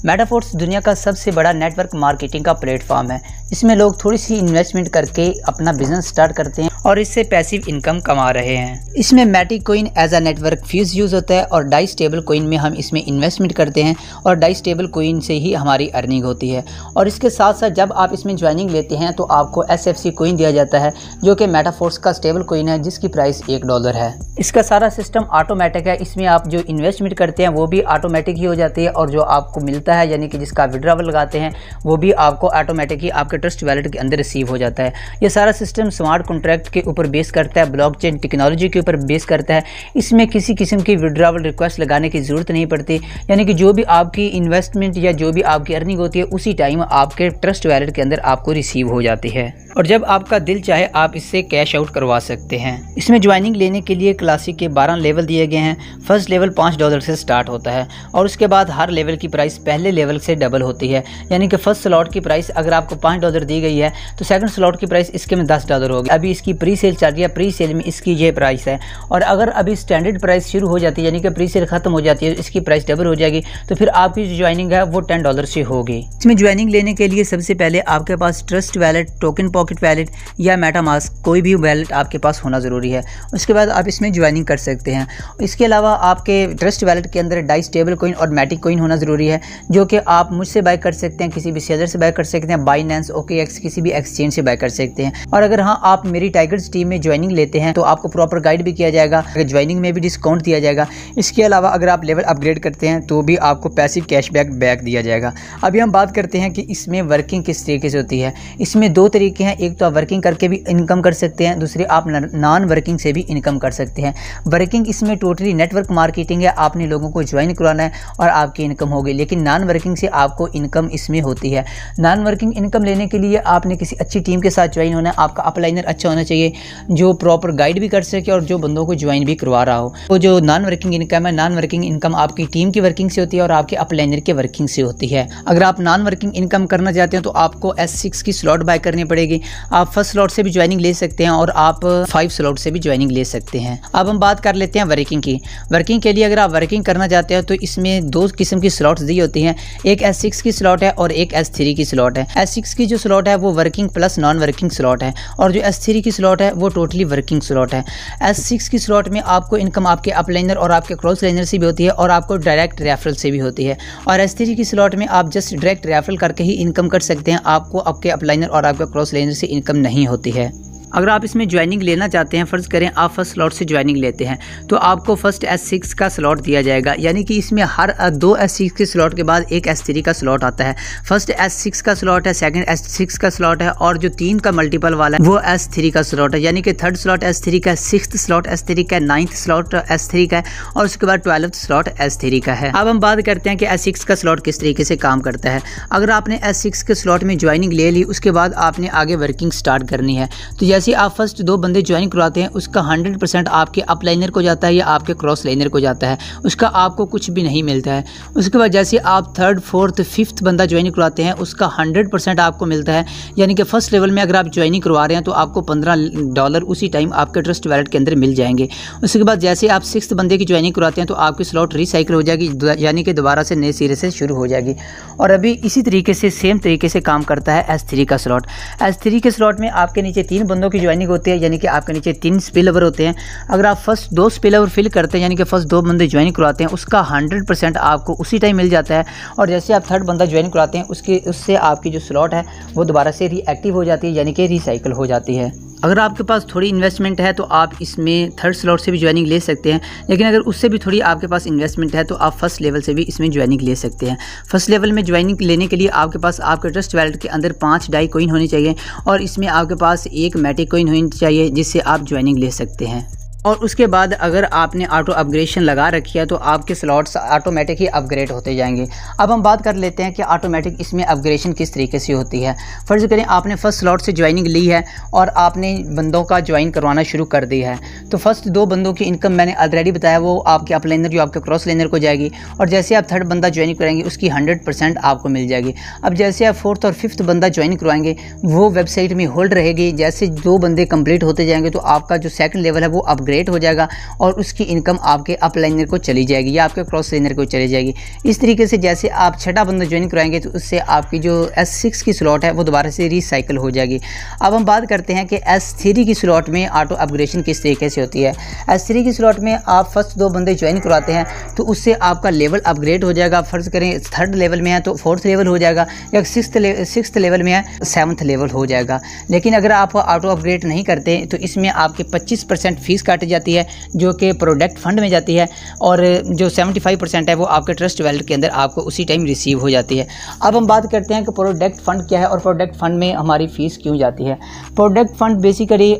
Metaphors दुनिया का सबसे बड़ा नेटवर्क मार्केटिंग का प्लेटफॉर्म है। इसमें लोग थोड़ी सी इन्वेस्टमेंट करके अपना बिजनेस स्टार्ट करते हैं और इससे पैसिव इनकम कमा रहे हैं। इसमें Matic coin as a network fees use होता है और डाई स्टेबल कॉइन में हम इसमें इन्वेस्टमेंट करते हैं और डाई स्टेबल कॉइन से ही हमारी अर्निंग होती है। और इसके साथ साथ जब आप इसमें ज्वाइनिंग लेते हैं तो आपको SFC कॉइन दिया जाता है, जो कि मेटाफोर्स का स्टेबल कॉइन है जिसकी प्राइस $1 है। इसका सारा सिस्टम ऑटोमेटिक है। इसमें आप जो इन्वेस्टमेंट करते हैं वो भी ऑटोमेटिक ही हो जाती है और जो आपको मिलता है यानी कि जिसका विड्रॉवल लगाते हैं वो भी आपको ऑटोमेटिक ही आपके ट्रस्ट वैलेट के अंदर रिसीव हो जाता है। ये सारा सिस्टम स्मार्ट कॉन्ट्रैक्ट के ऊपर बेस करता है, ब्लॉकचेन टेक्नोलॉजी के ऊपर बेस करता है। इसमें किसी किस्म की विड्रॉवल रिक्वेस्ट लगाने की ज़रूरत नहीं पड़ती, यानी कि जो भी आपकी इन्वेस्टमेंट या जो भी आपकी अर्निंग होती है उसी टाइम आपके ट्रस्ट वैलेट के अंदर आपको रिसीव हो जाती है और जब आपका दिल चाहे आप इससे कैश आउट करवा सकते हैं। इसमें ज्वाइनिंग लेने के लिए क्लासिक के 12 लेवल दिए गए हैं। फर्स्ट लेवल $5 से स्टार्ट होता है और उसके बाद हर लेवल की प्राइस पहले लेवल से डबल होती है, यानी कि फर्स्ट स्लॉट की प्राइस अगर आपको $5 दी गई है तो सेकंड स्लॉट की प्राइस इसके में $10 होगी। अभी इसकी प्री सेल चल रही है, प्री सेल में इसकी ये प्राइस है और अगर अभी स्टैंडर्ड प्राइस शुरू हो जाती है यानी कि प्री सेल खत्म हो जाती है, इसकी प्राइस डबल हो जाएगी, तो फिर आपकी जो ज्वाइनिंग है वो $10 से होगी। इसमें ज्वाइनिंग लेने के लिए सबसे पहले आपके पास trust wallet, token pocket wallet या मेटामास्क कोई भी वैलेट आपके पास होना ज़रूरी है। उसके बाद आप इसमें ज्वाइनिंग कर सकते हैं। इसके अलावा आपके ट्रस्ट वैलेट के अंदर डाई स्टेबल कॉइन और मैटिक कॉइन होना ज़रूरी है, जो कि आप मुझसे बाय कर सकते हैं, किसी भी सेलर से बाय कर सकते हैं, बाइनेंस, OKX, किसी भी एक्सचेंज से बाय कर सकते हैं। और अगर हाँ आप मेरी टाइगर्स टीम में ज्वाइनिंग लेते हैं तो आपको प्रॉपर गाइड भी किया जाएगा, ज्वाइनिंग में भी डिस्काउंट दिया जाएगा। इसके अलावा अगर आप लेवल अपग्रेड करते हैं तो भी आपको पैसिव कैशबैक दिया जाएगा। अभी हम बात करते हैं कि इसमें वर्किंग किस तरीके से होती है। इसमें दो तरीके हैं, एक तो आप वर्किंग करके भी इनकम कर सकते हैं, दूसरे आप नॉन वर्किंग से भी इनकम कर सकते हैं। वर्किंग इसमें टोटली नेटवर्क मार्केटिंग है, आपने लोगों को ज्वाइन करवाना है और आपकी इनकम होगी, लेकिन नॉन वर्किंग से आपको इनकम इसमें होती है। नॉन वर्किंग इनकम लेने के लिए आपने किसी अच्छी टीम के साथ ज्वाइन होना है, आपका अपलाइनर अच्छा होना चाहिए जो प्रॉपर गाइड भी कर सके और जो बंदों को ज्वाइन भी करवा रहा हो। तो जो नॉन वर्किंग इनकम है, नॉन वर्किंग इनकम आपकी टीम की वर्किंग से होती है और आपके अपलाइनर के वर्किंग से होती है। अगर आप नॉन वर्किंग इनकम करना चाहते हैं तो आपको S6 की स्लॉट बाय करनी पड़ेगी। आप फर्स्ट स्लॉट से भी ज्वाइनिंग ले सकते हैं और आप 5 स्लॉट से भी ज्वाइनिंग ले सकते हैं। अब हम बात कर लेते हैं वर्किंग की। वर्किंग के लिए अगर आप वर्किंग करना चाहते हैं तो इसमें 2 किस्म की स्लॉट्स दी होती हैं, एक S6 की स्लॉट है और एक S3 की स्लॉट है। S6 की जो स्लॉट है वो working plus non working slot है और जो S3 की स्लॉट है वो टोटली वर्किंग स्लॉट है। S6 की स्लॉट में आपको इनकम आपके अपलाइनर और आपके क्रॉस लाइनर से भी होती है और आपको डायरेक्ट रेफरल से भी होती है। और S3 की स्लॉट में आप जस्ट डायरेक्ट रेफरल करके ही इनकम कर सकते हैं, आपको आपके अपलाइनर और आपके क्रॉस लाइनर से इनकम नहीं होती है। अगर आप इसमें ज्वाइनिंग लेना चाहते हैं, फ़र्ज़ करें आप फर्स्ट स्लॉट से ज्वाइनिंग लेते हैं तो आपको फर्स्ट S6 का स्लॉट दिया जाएगा, यानी कि इसमें हर 2 S6 के स्लॉट के बाद एक S3 का स्लॉट आता है। फर्स्ट S6 का स्लॉट है, सेकंड S6 का स्लॉट है और जो 3 का मल्टीपल वाला है वो S3 का स्लॉट है, यानी कि थर्ड स्लॉट S3 का, 6th स्लॉट S3 का, 9th स्लॉट S3 का है और उसके बाद 12th स्लॉट S3 का है। अब हम बात करते हैं कि S6 का स्लॉट किस तरीके से काम करता है। अगर आपने S6 के स्लॉट में ज्वाइनिंग ले ली, उसके बाद आपने आगे वर्किंग स्टार्ट करनी है, तो जैसे आप फर्स्ट 2 बंदे ज्वाइन करवाते हैं उसका 100% आपके अपलाइनर को जाता है या आपके क्रॉस लाइनर को जाता है, उसका आपको कुछ भी नहीं मिलता है। उसके बाद जैसे आप 3rd, 4th, 5th बंदा ज्वाइन करवाते हैं उसका 100% आपको मिलता है, यानी कि फर्स्ट लेवल में अगर आप ज्वाइनिंग करवा रहे हैं तो आपको $15 उसी टाइम आपके ट्रस्ट वैलेट के अंदर मिल जाएंगे। उसके बाद जैसे आप 6th बंदे की ज्वाइनिंग करवाते हैं तो आपकी स्लॉट रिसाइकिल हो जाएगी, यानी कि दोबारा से नए सिरे से शुरू हो जाएगी। और अभी इसी तरीके से सेम तरीके से काम करता है S3 का स्लॉट। S3 के स्लॉट में आपके नीचे 3 बंदों की ज्वाइनिंग होती है, यानी कि आपके नीचे 3 स्पिल ओवर होते हैं। अगर आप फर्स्ट 2 स्पिल ओवर फिल करते हैं, यानी कि फर्स्ट 2 बंदे ज्वाइन करवाते हैं, उसका 100% आपको उसी टाइम मिल जाता है। और जैसे आप 3rd बंदा ज्वाइन कराते हैं उससे आपकी जो स्लॉट है वो दोबारा से रीएक्टिव हो जाती है, यानी कि रिसाइकिल हो जाती है। अगर आपके पास थोड़ी इन्वेस्टमेंट है तो आप इसमें 3rd स्लॉट से भी ज्वाइनिंग ले सकते हैं, लेकिन अगर उससे भी थोड़ी आपके पास इन्वेस्टमेंट है तो आप फर्स्ट लेवल से भी इसमें ज्वाइनिंग ले सकते हैं। फर्स्ट लेवल में ज्वाइनिंग लेने के लिए आपके पास आपके ट्रस्ट वैलेट के अंदर 5 डाई कॉइन होनी चाहिए और इसमें आपके पास 1 मैटिक कॉइन होनी चाहिए जिससे आप ज्वाइनिंग ले सकते हैं। और उसके बाद अगर आपने ऑटो अपग्रेडेशन लगा रखी है तो आपके स्लॉट्स ऑटोमेटिक ही अपग्रेड होते जाएंगे। अब हम बात कर लेते हैं कि ऑटोमेटिक इसमें अपग्रेडेशन किस तरीके से होती है। फ़र्ज़ करें आपने फर्स्ट स्लॉट से ज्वाइनिंग ली है और आपने बंदों का ज्वाइन करवाना शुरू कर दिया है, तो फर्स्ट 2 बंदों की इनकम मैंने ऑलरेडी बताया वो आपके अपलाइनर जो आपके क्रॉस लाइनर को जाएगी और जैसे आप 3rd बंदा ज्वाइन कराएंगे उसकी 100% आपको मिल जाएगी। अब जैसे आप 4th और 5th बंदा ज्वाइन करवाएंगे वो वेबसाइट में होल्ड रहेगी, जैसे 2 बंदे कंप्लीट होते जाएंगे तो आपका जो सेकंड लेवल है वो अपग्रेड अपग्रेड हो जाएगा और उसकी इनकम आपके अपलाइनर को चली जाएगी या आपके क्रॉस लाइनर को चली जाएगी। इस तरीके से जैसे आप छठा बंदा ज्वाइन कराएंगे तो उससे आपकी जो S6 की स्लॉट है वो दोबारा से रिसाइकिल हो जाएगी। अब हम बात करते हैं कि S3 की स्लॉट में ऑटो अपग्रेडेशन किस तरीके से होती है। S3 की स्लॉट में आप फर्स्ट 2 बंदे ज्वाइन करवाते हैं तो उससे आपका लेवल अपग्रेड हो जाएगा। फ़र्ज़ करें 3rd लेवल में है तो 4th लेवल हो जाएगा, या 6th लेवल में है 7th लेवल हो जाएगा। लेकिन अगर आप ऑटो अपग्रेड नहीं करते तो इसमें आपके 25% फीस काटी जाती है जो कि प्रोडक्ट फंड में जाती है, और जो 75% है वो आपके ट्रस्ट वैलेट के अंदर आपको उसी टाइम रिसीव हो जाती है। अब हम बात करते हैं कि प्रोडक्ट फ़ंड क्या है और प्रोडक्ट फ़ंड में हमारी फ़ीस क्यों जाती है। प्रोडक्ट फ़ंड बेसिकली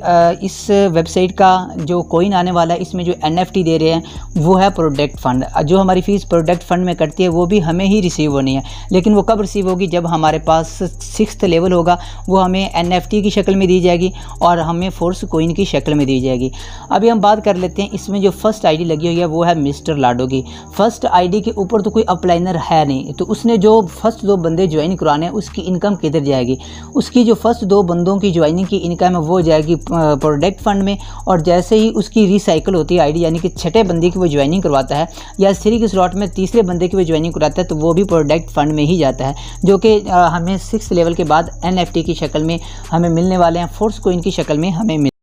इस वेबसाइट का जो कॉइन आने वाला है, इसमें जो NFT दे रहे हैं वो है प्रोडक्ट फ़ंड। जो हमारी फ़ीस प्रोडक्ट फ़ंड में कटती है वो भी हमें ही रिसीव होनी है, लेकिन वो कब रिसीव होगी, जब हमारे पास 6th लेवल होगा वो हमें NFT की शक्ल में दी जाएगी और हमें फोर्स कॉइन की शक्ल में दी जाएगी। अभी हम बात कर लेते हैं इसमें जो फर्स्ट आईडी लगी हुई है वो है मिस्टर लाडो की। फर्स्ट आईडी के ऊपर तो कोई अपलाइनर है नहीं, तो उसने जो फर्स्ट 2 बंदे ज्वाइन करवाने हैं उसकी इनकम किधर जाएगी। उसकी जो फर्स्ट 2 बंदों की ज्वाइनिंग की इनकम है वो जाएगी प्रोडक्ट फंड में, और जैसे ही उसकी रिसाइकिल होती है आईडी, यानी कि छठे बंदे की वो ज्वाइनिंग करवाता है या 3 की स्लॉट में तीसरे बंदे की वो ज्वाइनिंग कराता है तो वो भी प्रोडक्ट फंड में ही जाता है, जो कि हमें 6th लेवल के बाद NFT की शक्ल में हमें मिलने वाले हैं, फोर्स कॉइन की शक्ल में हमें